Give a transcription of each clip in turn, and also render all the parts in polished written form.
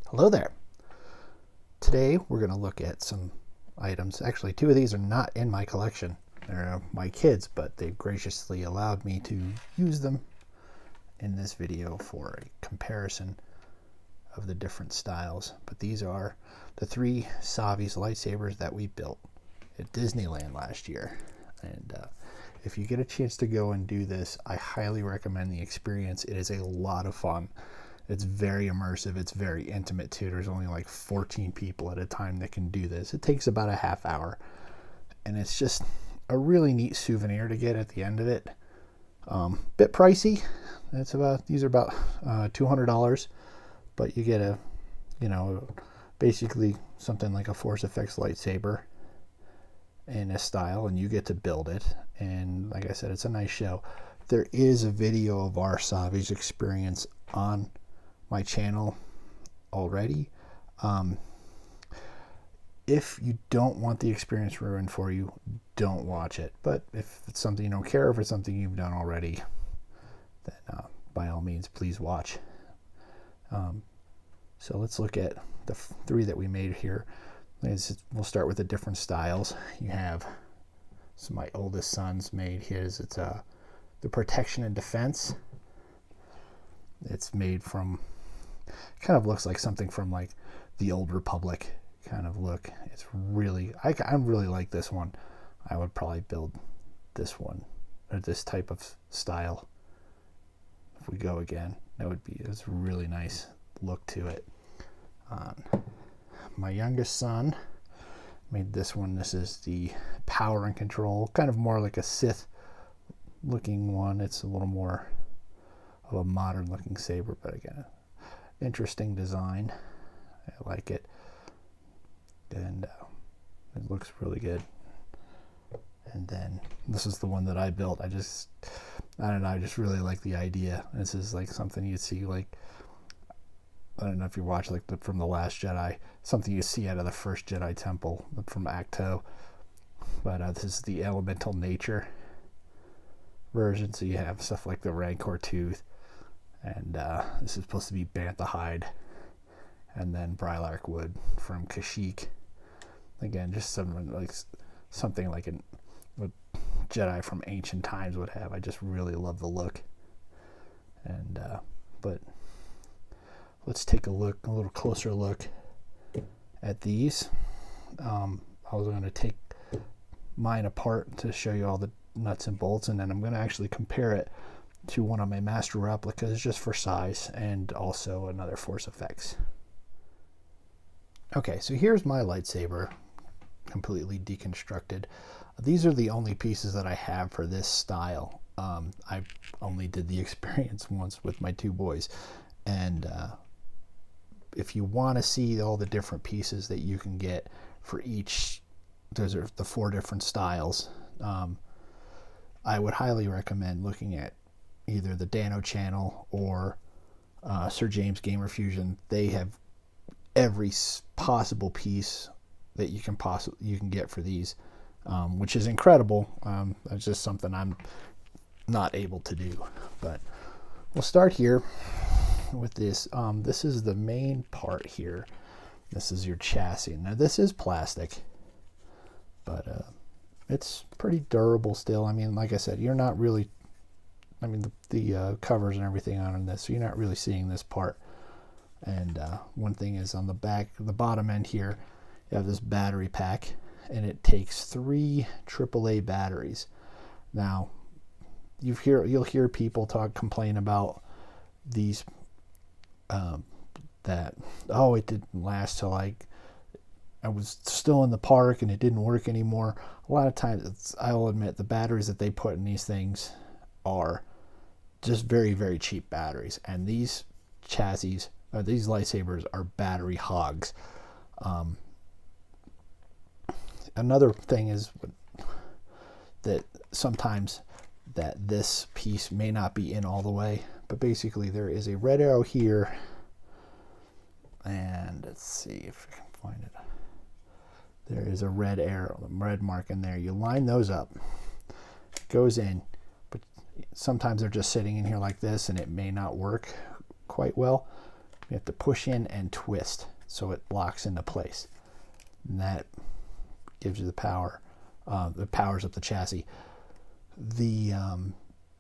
Hello there. Today we're going to look at some items. Actually, two of these are not in my collection. They're my kids, but they graciously allowed me to use them in this video for a comparison of the different styles. But these are the three Savi's lightsabers that we built at Disneyland last year. And if you get a chance to go and do this, I highly recommend the experience. It is a lot of fun. It's very immersive. It's very intimate too. There's only like 14 people at a time that can do this. It takes about a half hour, and it's just a really neat souvenir to get at the end of it. Bit pricey. These are about $200, but you get basically something like a Force Effects lightsaber in a style, and you get to build it. And like I said, it's a nice show. There is a video of our Savi's experience on my channel already. If you don't want the experience ruined for you, don't watch it. But if it's something you don't care, if it's something you've done already, then by all means, please watch. So let's look at the three that we made here. We'll start with the different styles. You have my oldest son's made his. It's the Protection and Defense. It's made from, kind of looks like something from like the Old Republic kind of look. It's really, I really like this one. I would probably build this one or this type of style if we go again. It's a really nice look to it. My youngest son made this one. This is the Power and Control, kind of more like a Sith looking one. It's a little more of a modern looking saber, but again, interesting design. I like it, and it looks really good. And then this is the one that I built. I just really like the idea. This is like something you'd see, like, I don't know if you watch like from The Last Jedi, something you see out of the first Jedi Temple from Acto. But this is the Elemental Nature version, so you have stuff like the Rancor Tooth, and this is supposed to be Bantha Hide, and then Brylark Wood from Kashyyyk. Again, just something like a Jedi from ancient times would have. I just really love the look. And but let's take a little closer look at these. I was going to take mine apart to show you all the nuts and bolts, and then I'm going to actually compare it to one of my Master Replicas just for size, and also another Force Effects. Okay, so here's my lightsaber, completely deconstructed. These are the only pieces that I have for this style. I only did the experience once with my two boys, and if you want to see all the different pieces that you can get for each, those are the four different styles. I would highly recommend looking at either the Dano channel or Sir James Gamer Fusion. They have every possible piece that you can get for these, which is incredible. It's just something I'm not able to do. But we'll start here with this. This is the main part here. This is your chassis. Now this is plastic, but it's pretty durable still. I mean, like I said, you're not really, I mean, the covers and everything on this, so you're not really seeing this part. And one thing is on the back, the bottom end here, you have this battery pack, and it takes 3 AAA batteries. Now, you'll hear people complain about these, that, oh, it didn't last till like I was still in the park and it didn't work anymore. A lot of times, I'll admit, the batteries that they put in these things are just very, very cheap batteries. And these chassis, these lightsabers, are battery hogs. Another thing is that sometimes that this piece may not be in all the way, but basically there is a red arrow here, and let's see if we can find it. There is a red arrow, a red mark in there. You line those up, it goes in, but sometimes they're just sitting in here like this and it may not work quite well. You have to push in and twist so it locks into place. And that gives you the power. It powers up the chassis. The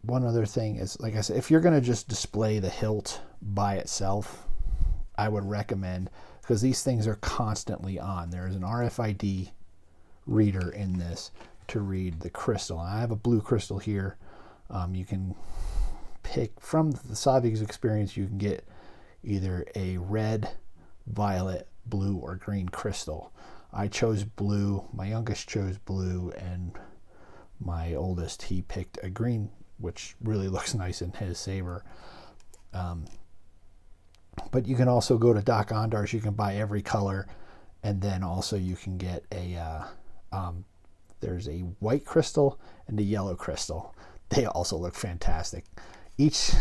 one other thing is, like I said, if you're going to just display the hilt by itself, I would recommend, because these things are constantly on. There is an RFID reader in this to read the crystal. And I have a blue crystal here. You can pick from the Savi's experience. You can get either a red, violet, blue, or green crystal. I chose blue. My youngest chose blue, and my oldest, he picked a green, which really looks nice in his saber. But you can also go to Doc Ondar's. You can buy every color, and then also you can get a there's a white crystal and a yellow crystal. They also look fantastic. Each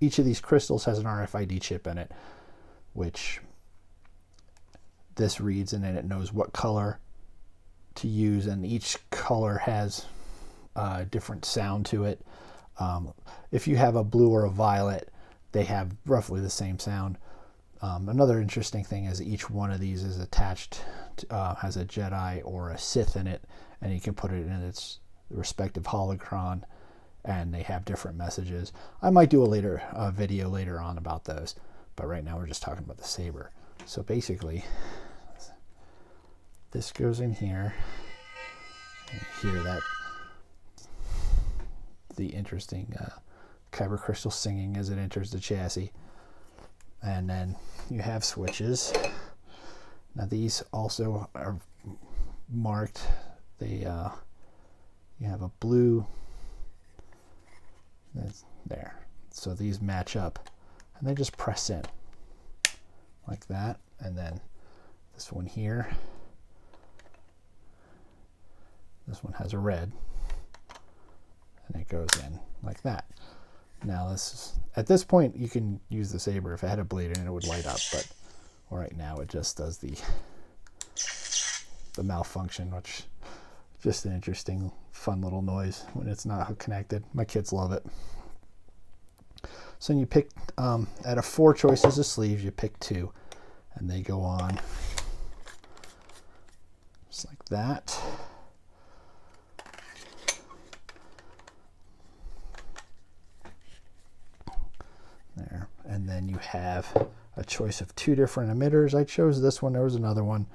of these crystals has an RFID chip in it, which this reads, and then it knows what color to use, and each color has a different sound to it. If you have a blue or a violet, they have roughly the same sound. Another interesting thing is each one of these is attached to, has a Jedi or a Sith in it, and you can put it in its respective holocron, and they have different messages. I might do a video later on about those, but right now we're just talking about the saber. So basically, this goes in here. You hear that, the interesting kyber crystal singing as it enters the chassis. And then you have switches. Now these also are marked. They you have a blue. That's there. So these match up, and they just press in like that. And then this one here. This one has a red, and it goes in like that. Now at this point you can use the saber. If it had a blade in it, it would light up, but right now it just does the malfunction, which is just an interesting, fun little noise when it's not connected. My kids love it. So you pick out of 4 choices of sleeves, you pick 2, and they go on just like that. There. And then you have a choice of 2 different emitters. I chose this one. There was another one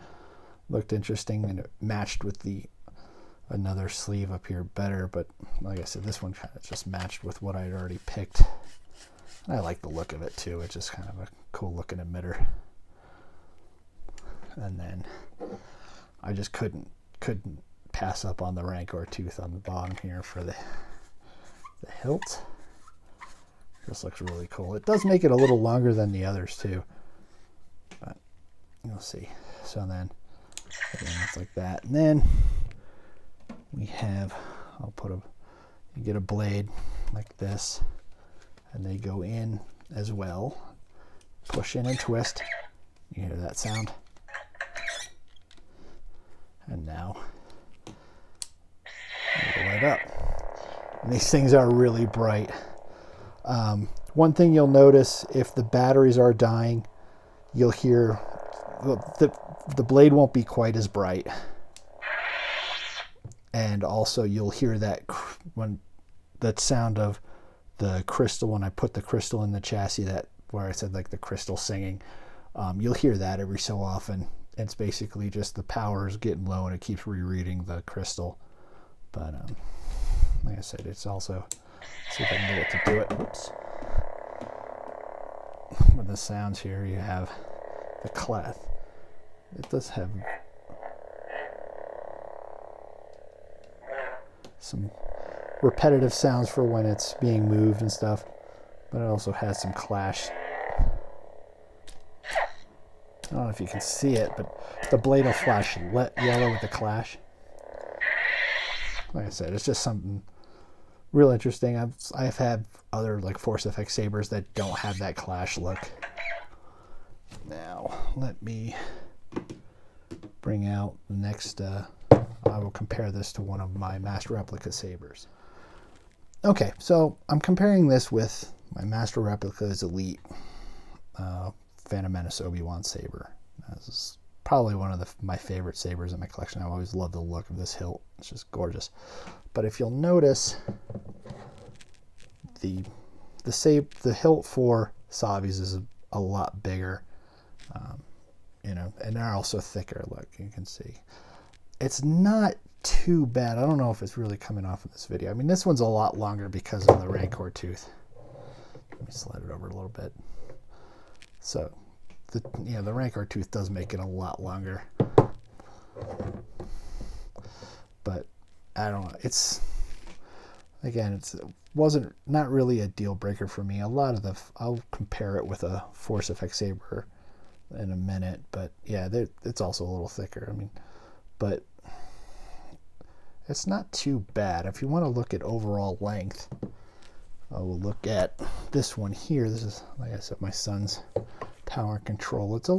looked interesting, and it matched with the another sleeve up here better, but like I said, this one kind of just matched with what I'd already picked. I like the look of it too. It's just kind of a cool looking emitter. And then I just couldn't pass up on the Rancor tooth on the bottom here for the hilt. This looks really cool. It does make it a little longer than the others too, but you'll see. So then it's like that, and then we have, you get a blade like this, and they go in as well. Push in and twist. You hear that sound? And now they light up. And these things are really bright. One thing you'll notice, if the batteries are dying, you'll hear the blade won't be quite as bright, and also you'll hear that sound of the crystal when I put the crystal in the chassis, that where I said like the crystal singing. You'll hear that every so often. It's basically just the power is getting low and it keeps rereading the crystal. But like I said, it's also, see if I can get it to do it. Oops. With the sounds here, you have the clef. It does have some repetitive sounds for when it's being moved and stuff, but it also has some clash. I don't know if you can see it, but the blade will flash yellow with the clash. Like I said, it's just something real interesting. I've had other like Force FX sabers that don't have that clash look. Now let me bring out the next. I will compare this to one of my Master Replica sabers. Okay, so I'm comparing this with my Master Replicas Elite Phantom Menace Obi-Wan saber. This is probably one of my favorite sabers in my collection. I always love the look of this hilt. It's just gorgeous. But if you'll notice, the hilt for Savi's is a lot bigger, you know, and they're also thicker. Look, you can see. It's not too bad. I don't know if it's really coming off in this video. I mean, this one's a lot longer because of the Rancor tooth. Let me slide it over a little bit. So, the Rancor tooth does make it a lot longer. But I don't know. It's, again, it wasn't not really a deal breaker for me. A lot of I'll compare it with a Force Effect saber in a minute, but yeah, it's also a little thicker. I mean, but it's not too bad. If you want to look at overall length, we'll look at this one here. This is, like I said, my son's power and control. It's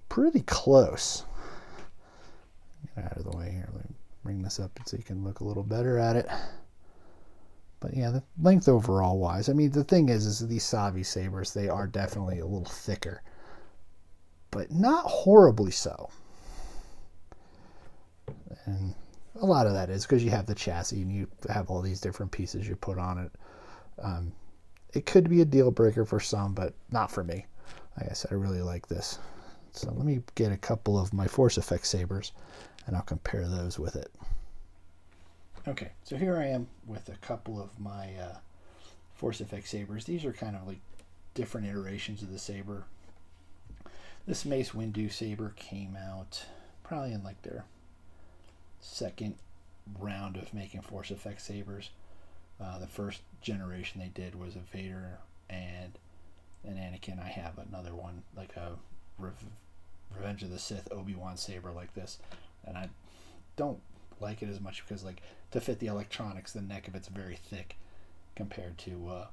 pretty close. Get out of the way here. Let me bring this up so you can look a little better at it. But yeah, the length overall wise, I mean, the thing is these Savi sabers, they are definitely a little thicker, but not horribly so. And a lot of that is because you have the chassis and you have all these different pieces you put on it. It could be a deal breaker for some, but not for me. Like I said, I really like this. So let me get a couple of my Force Effect sabers and I'll compare those with it. Okay, so here I am with a couple of my Force Effect sabers. These are kind of like different iterations of the saber. This Mace Windu saber came out probably in like their second round of making Force Effect sabers. The first generation they did was a Vader and an Anakin. I have another one, like a Revenge of the Sith Obi-Wan saber like this, and I don't like it as much because, like, to fit the electronics, the neck of it's very thick compared to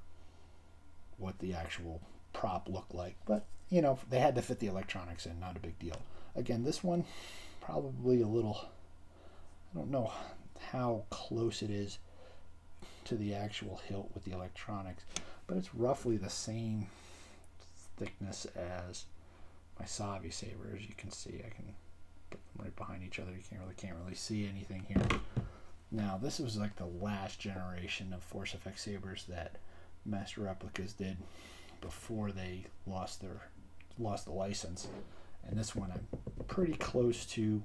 what the actual prop looked like. But, you know, they had to fit the electronics in, not a big deal. Again, this one, probably a little, I don't know how close it is to the actual hilt with the electronics, but it's roughly the same thickness as my Savi saber. As you can see, I can put them right behind each other. You can't really see anything here. Now, this was like the last generation of Force Effect sabers that Master Replicas did before they lost the license. And this one I'm pretty close to,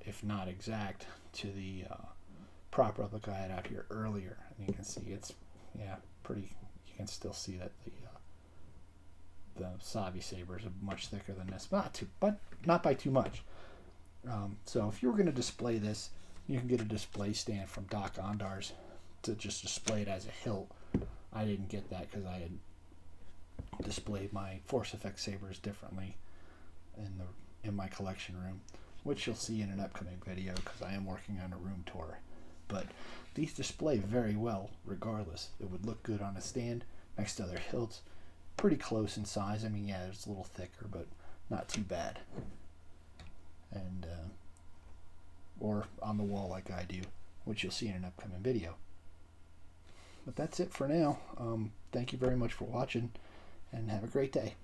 if not exact, to the prop replica I had out here earlier. And you can see it's, yeah, pretty, you can still see that the Savi sabers are much thicker than this, but not by too much. So if you were going to display this, you can get a display stand from Doc Ondar's to just display it as a hilt. I didn't get that because I had displayed my Force Effect sabers differently in my collection room, which you'll see in an upcoming video because I am working on a room tour. But these display very well regardless. It would look good on a stand next to other hilts. Pretty close in size. I mean, yeah, it's a little thicker, but not too bad. And or on the wall like I do, which you'll see in an upcoming video. But that's it for now. Thank you very much for watching, and have a great day.